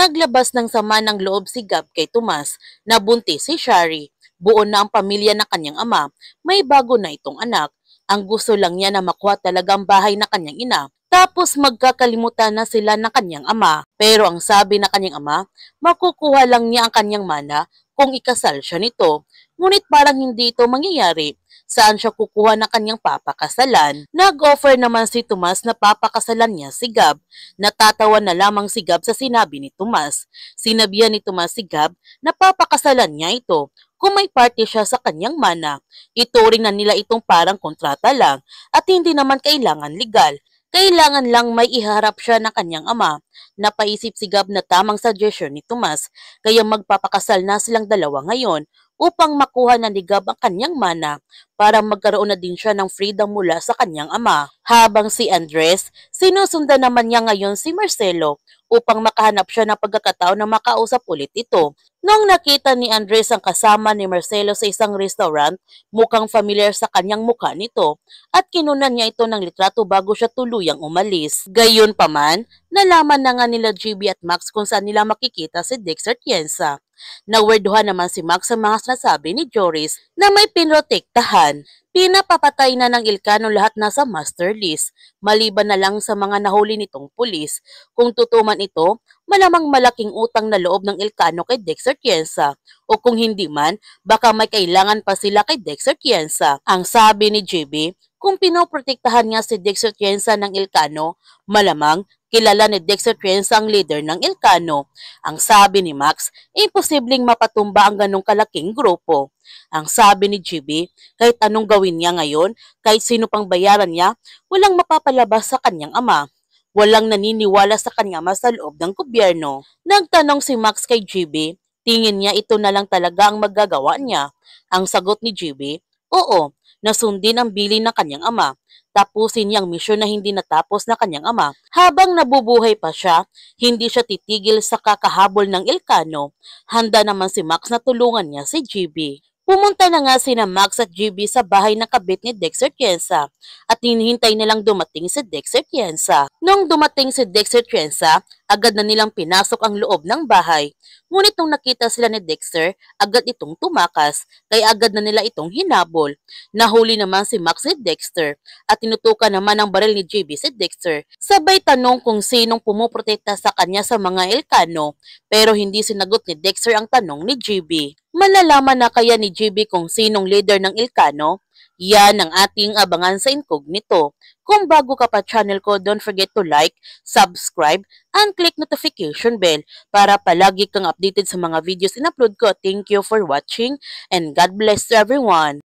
Naglabas ng sama ng loob si Gab kay Tomas na buntis si Shari. Buo na ang pamilya ng kanyang ama. May bago na itong anak. Ang gusto lang niya na makuha talaga ang bahay na kanyang ina. Tapos magkakalimutan na sila ng kanyang ama. Pero ang sabi na kanyang ama, makukuha lang niya ang kanyang mana kung ikasal siya nito. Ngunit parang hindi ito mangyayari. Saan siya kukuha ng kanyang papakasalan? Nag-offer naman si Tomas na papakasalan niya si Gab. Natatawa na lamang si Gab sa sinabi ni Tomas. Sinabihan ni Tomas si Gab na papakasalan niya ito kung may party siya sa kanyang mana. Ituring na nila itong parang kontrata lang at hindi naman kailangan legal. Kailangan lang may iharap siya ng kanyang ama. Napaisip si Gab na tamang suggestion ni Tomas, kaya magpapakasal na silang dalawa ngayon upang makuha na ni Gab ang kanyang mana para magkaroon na din siya ng freedom mula sa kanyang ama. Habang si Andres, sinusundan naman niya ngayon si Marcelo upang makahanap siya ng pagkakataon na makausap ulit ito. Nung nakita ni Andres ang kasama ni Marcelo sa isang restaurant, mukhang familiar sa kanyang mukha nito at kinunan niya ito ng litrato bago siya tuluyang umalis. Gayunpaman, nalaman na nga nila GB at Max kung saan nila makikita si Dexter Tienza. Nawerduhan naman si Max sa mga sinasabi ni Joris na may pinrotektahan. Pinapapatay na ng Ilcano lahat nasa master list, maliban na lang sa mga nahuli nitong pulis. Kung tutuman ito, malamang malaking utang na loob ng Ilcano kay Dexter Tienza. O kung hindi man, baka may kailangan pa sila kay Dexter Tienza. Ang sabi ni JB, kung pinoprotektahan niya si Dexter Tienza ng Ilcano, malamang kilala ni Dexter Tienza ang leader ng Ilcano. Ang sabi ni Max, imposibleng mapatumba ang ganong kalaking grupo. Ang sabi ni GB, kahit anong gawin niya ngayon, kahit sino pang bayaran niya, walang mapapalabas sa kanyang ama. Walang naniniwala sa kanyang ama sa loob ng gobyerno. Nagtanong si Max kay GB, tingin niya ito na lang talaga ang magagawa niya. Ang sagot ni GB, oo, nasundin ang bilin ng kanyang ama. Tapusin niya ang misyon na hindi natapos na kanyang ama. Habang nabubuhay pa siya, hindi siya titigil sa kakahabol ng Ilcano. Handa naman si Max na tulungan niya si GB. Pumunta na nga sina Max at GB sa bahay ng kabit ni Dexter Tienza at hinihintay nilang dumating si Dexter Tienza. Nung dumating si Dexter Tienza, agad na nilang pinasok ang loob ng bahay. Ngunit nung nakita sila ni Dexter, agad itong tumakas, kaya agad na nila itong hinabol. Nahuli naman si Max ni Dexter at tinutukan naman ng baril ni GB si Dexter. Sabay tanong kung sinong pumuprotekta sa kanya sa mga Ilcano, pero hindi sinagot ni Dexter ang tanong ni GB. Malalaman na kaya ni GB kung sinong leader ng Ilcano? Yan ang ating abangan sa Incognito. Kung bago ka pa channel ko, don't forget to like, subscribe, and click notification bell para palagi kang updated sa mga videos in-upload ko. Thank you for watching and God bless everyone!